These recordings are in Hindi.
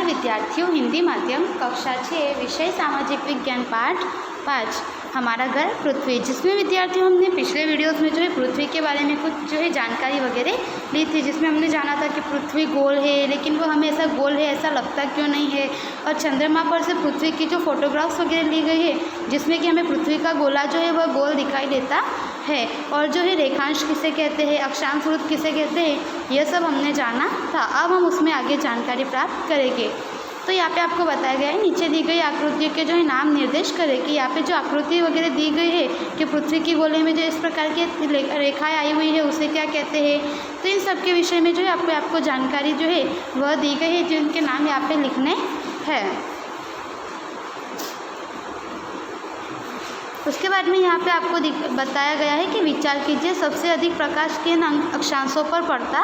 विद्यार्थियों, हिंदी माध्यम कक्षा 6 विषय सामाजिक विज्ञान पाठ 5 हमारा घर पृथ्वी, जिसमें विद्यार्थियों हमने पिछले वीडियोस में जो है पृथ्वी के बारे में कुछ जो है जानकारी वगैरह ली थी, जिसमें हमने जाना था कि पृथ्वी गोल है, लेकिन वो हमें ऐसा गोल है ऐसा लगता क्यों नहीं है। और चंद्रमा पर से पृथ्वी की जो फोटोग्राफ्स वगैरह ली गई है, जिसमें कि हमें पृथ्वी का गोला जो है वह गोल दिखाई देता है। और जो है रेखांश किसे कहते हैं, अक्षांश वृत्त किसे कहते हैं, यह सब हमने जाना था। अब हम उसमें आगे जानकारी प्राप्त करेंगे। तो यहाँ पे आपको बताया गया है, नीचे दी गई आकृतियों के जो है नाम निर्देश करें कि यहाँ पे जो आकृति वगैरह दी गई है कि पृथ्वी की गोले में जो इस प्रकार की रेखाएं आई हुई है उसे क्या कहते हैं। तो इन सब के विषय में जो है आपको जानकारी जो है वह दी गई है, जिनके नाम यहाँ पे लिखने हैं। उसके बाद में यहाँ पे आपको बताया गया है कि विचार कीजिए, सबसे अधिक प्रकाश किन अक्षांशों पर पड़ता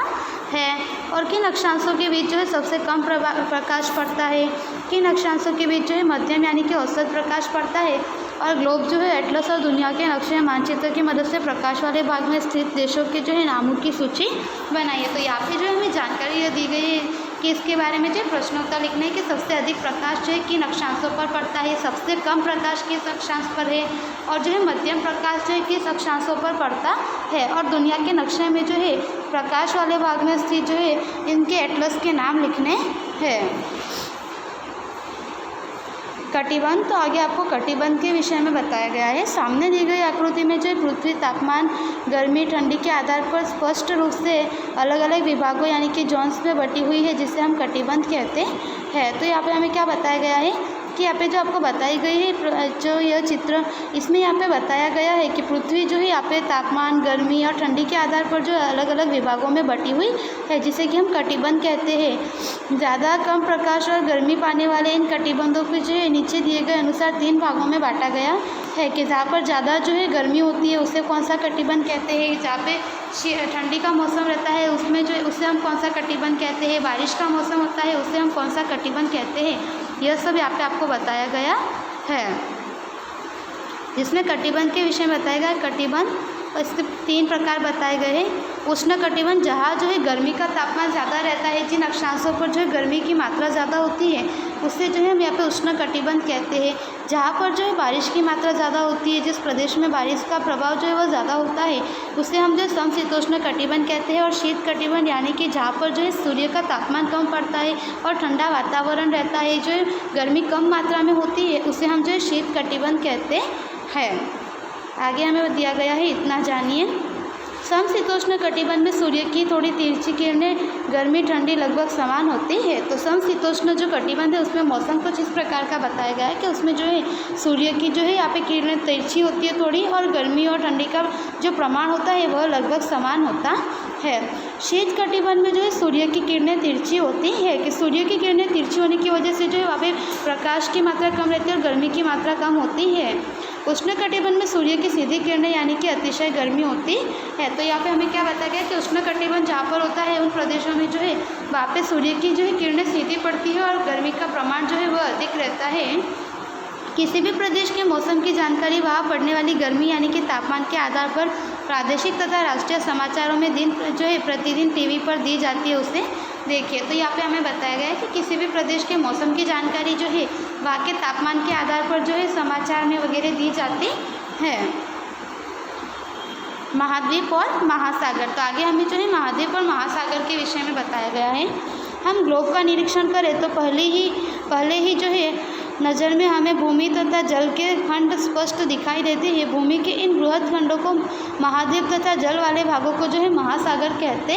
है और किन अक्षांशों के बीच जो है सबसे कम प्रकाश पड़ता है, किन अक्षांशों के बीच जो है मध्यम यानी कि औसत प्रकाश पड़ता है। और ग्लोब जो है एटलस और दुनिया के नक्शे मानचित्र की मदद से प्रकाश वाले भाग में स्थित देशों के जो है नामों की सूची बनाइए। तो यहाँ पे जो है हमें जानकारी दी गई है कि इसके बारे में जो प्रश्नोत्तर लिखना है कि सबसे अधिक प्रकाश जो है किन अक्षांशों पर पड़ता है, सबसे कम प्रकाश किस अक्षांश पर है, और जो है मध्यम प्रकाश जो है किस अक्षांशों पर पड़ता है। और दुनिया के नक्शे में जो है प्रकाश वाले भाग में स्थित जो है इनके एटलस के नाम लिखने हैं। कटिबंध, तो आगे आपको कटिबंध के विषय में बताया गया है। सामने दी गई आकृति में जो है पृथ्वी तापमान, गर्मी, ठंडी के आधार पर स्पष्ट रूप से अलग अलग विभागों यानी कि जोन्स में बटी हुई है, जिसे हम कटिबंध कहते हैं। तो यहाँ पे हमें क्या बताया गया है कि यहाँ पे जो आपको बताई गई है जो यह चित्र, इसमें यहाँ पे बताया गया है कि पृथ्वी जो है यहाँ पे तापमान, गर्मी और ठंडी के आधार पर जो अलग अलग विभागों में बटी हुई है, जिसे कि हम कटिबंध कहते हैं। ज़्यादा कम प्रकाश और गर्मी पाने वाले इन कटिबंधों को जो है नीचे दिए गए अनुसार 3 भागों में बांटा गया है कि जहाँ पर ज़्यादा जो है गर्मी होती है उसे कौन सा कटिबंध कहते हैं, जहाँ पे ठंडी का मौसम रहता है उसमें जो है उसे हम कौन सा कटिबंध कहते हैं, बारिश का मौसम होता है उसे हम कौन सा कटिबंध कहते हैं। यह सब यहाँ पे आपको बताया गया है, जिसमें कटिबंध के विषय में बताया गया है। कटिबंध इसके 3 प्रकार बताए गए हैं। उष्ण कटिबंध, जहाँ जो है गर्मी का तापमान ज़्यादा रहता है, जिन अक्षांशों पर जो है गर्मी की मात्रा ज़्यादा होती है उससे जो है हम यहाँ पे उष्ण कटिबंध कहते हैं। जहाँ पर जो है बारिश की मात्रा ज़्यादा होती है, जिस प्रदेश में बारिश का प्रभाव जो है वह ज़्यादा होता है उसे हम जो समशीतोष्ण कटिबंध कहते हैं। और शीत कटिबंध यानी कि जहाँ पर जो है सूर्य का तापमान कम पड़ता है और ठंडा वातावरण रहता है, जो है गर्मी कम मात्रा में होती है, उसे हम जो है शीत कटिबंध कहते हैं। आगे हमें दिया गया है, इतना जानिए। समशीतोष्ण कटिबंध में सूर्य की थोड़ी तिरछी किरणें गर्मी ठंडी लगभग समान होती है। तो समशीतोष्ण जो कटिबंध है उसमें मौसम कुछ इस प्रकार का बताया गया है कि उसमें जो है सूर्य की जो है यहाँ पे किरणें तिरछी होती है थोड़ी, और गर्मी और ठंडी का जो प्रमाण होता है वह लगभग समान होता है। शीत कटिबंध में जो है सूर्य की किरणें तिरछी होती है कि सूर्य की किरणें तिरछी होने की वजह से जो है वहाँ पे प्रकाश की मात्रा कम रहती है और गर्मी की मात्रा कम होती है। उष्ण कटिबंध में सूर्य की सीधी किरणें यानी कि अतिशय गर्मी होती है। तो यहाँ पे हमें क्या बताया गया कि उष्ण कटिबंध जहाँ पर होता है उन प्रदेशों में जो है वहाँ पे सूर्य की जो है किरणें सीधी पड़ती है और गर्मी का प्रमाण जो है वह अधिक रहता है। किसी भी प्रदेश के मौसम की जानकारी वहाँ पड़ने वाली गर्मी यानी कि तापमान के आधार पर प्रादेशिक तथा राष्ट्रीय समाचारों में दिन जो है प्रतिदिन टीवी पर दी जाती है, उसे देखिए। तो यहाँ पे हमें बताया गया है कि किसी भी प्रदेश के मौसम की जानकारी जो है वहाँ के तापमान के आधार पर जो है समाचार में वगैरह दी जाती है। महाद्वीप और महासागर, तो आगे हमें जो है महाद्वीप और महासागर के विषय में बताया गया है। हम ग्लोब का निरीक्षण करें तो पहले ही जो है नज़र में हमें भूमि तथा जल के खंड स्पष्ट दिखाई देते हैं। भूमि के इन बृहद खंडों को महाद्वीप तथा जल वाले भागों को जो है महासागर कहते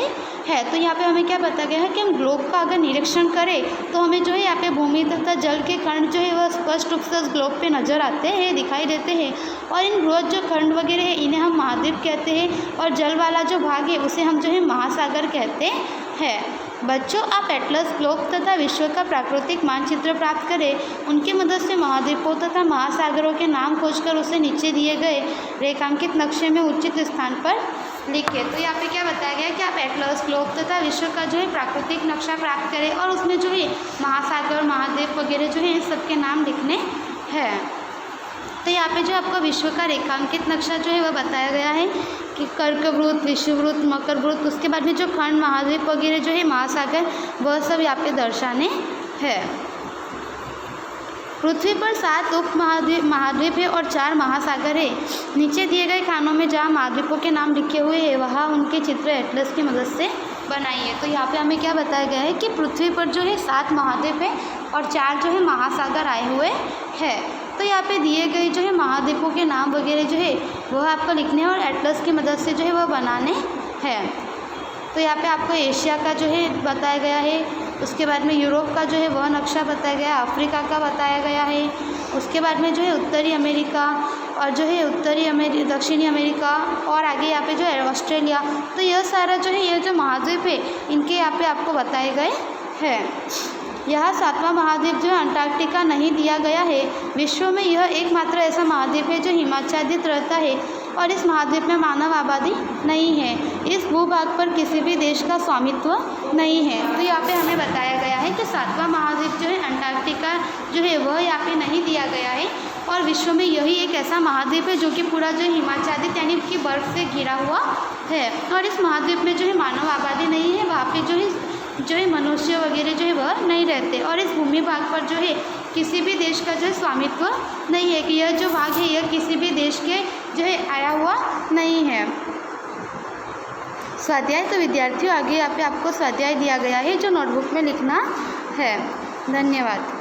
हैं। तो यहाँ पे हमें क्या बताया गया है कि हम ग्लोब का अगर निरीक्षण करें तो हमें जो है यहाँ पे भूमि तथा जल के खंड जो है वह स्पष्ट रूप से ग्लोब पे नज़र आते हैं, दिखाई देते हैं। और इन बृहद जो खंड वगैरह है इन्हें हम महाद्वीप कहते हैं, और जल वाला जो भाग है उसे हम जो है महासागर कहते हैं। बच्चों, आप एटलस, ग्लोब तथा विश्व का प्राकृतिक मानचित्र प्राप्त करें। उनकी मदद से महाद्वीपों तथा महासागरों के नाम खोजकर उसे नीचे दिए गए रेखांकित नक्शे में उचित स्थान पर लिखिए। तो यहाँ पे क्या बताया गया है कि आप एटलस, ग्लोब तथा विश्व का जो है प्राकृतिक नक्शा प्राप्त करें और उसमें जो है महासागर, महाद्वीप वगैरह जो है इन सबके नाम लिखने हैं। तो यहाँ पे जो आपका विश्व का रेखांकित नक्शा जो है वह बताया गया है कि कर्कवृत्त, विषुवृत्त, मकरवृत्त, उसके बाद में जो खंड, महाद्वीप वगैरह जो है, महासागर, वह सब यहाँ पे दर्शाने है। पृथ्वी पर 7 उप महाद्वीप है और 4 महासागर है। नीचे दिए गए खानों में जहाँ महाद्वीपों के नाम लिखे हुए हैं वहाँ उनके चित्र एटलस की मदद से बनाइए। तो यहाँ पे हमें क्या बताया गया है कि पृथ्वी पर जो है 7 महाद्वीप है और 4 जो है महासागर आए हुए हैं। तो यहाँ पे दिए गए जो है महाद्वीपों के नाम वगैरह जो है वह आपको लिखने हैं और एटलस की मदद से जो है वह बनाने हैं। तो यहाँ पे आपको एशिया का जो है बताया गया है, उसके बाद में यूरोप का जो है वह नक्शा बताया गया है, अफ्रीका का बताया गया है, उसके बाद में जो है उत्तरी अमेरिका और जो है दक्षिणी अमेरिका और आगे यहाँ पे जो है ऑस्ट्रेलिया। तो यह सारा जो है यह जो महाद्वीप है इनके यहाँ पे आपको बताए गए हैं। यह 7वां महाद्वीप जो है अंटार्कटिका नहीं दिया गया है। विश्व में यह एकमात्र ऐसा महाद्वीप है जो हिमाच्छादित रहता है और इस महाद्वीप में मानव आबादी नहीं है। इस भूभाग पर किसी भी देश का स्वामित्व नहीं है। तो यहाँ पे हमें बताया गया है कि 7वां महाद्वीप जो है अंटार्कटिका जो है वह यहाँ पे नहीं दिया गया है और विश्व में यही एक ऐसा महाद्वीप है जो कि पूरा जो हिमाच्छादित यानी कि बर्फ़ से घिरा हुआ है और इस महाद्वीप में जो है मानव आबादी नहीं है। वहाँ पे जो है मनुष्य वगैरह जो है वह नहीं रहते और इस भूमि भाग पर जो है किसी भी देश का जो है स्वामित्व नहीं है कि यह जो भाग है यह किसी भी देश के जो है आया हुआ नहीं है। स्वाध्याय, तो विद्यार्थियों आगे यहाँ पे आपको स्वाध्याय दिया गया है जो नोटबुक में लिखना है। धन्यवाद।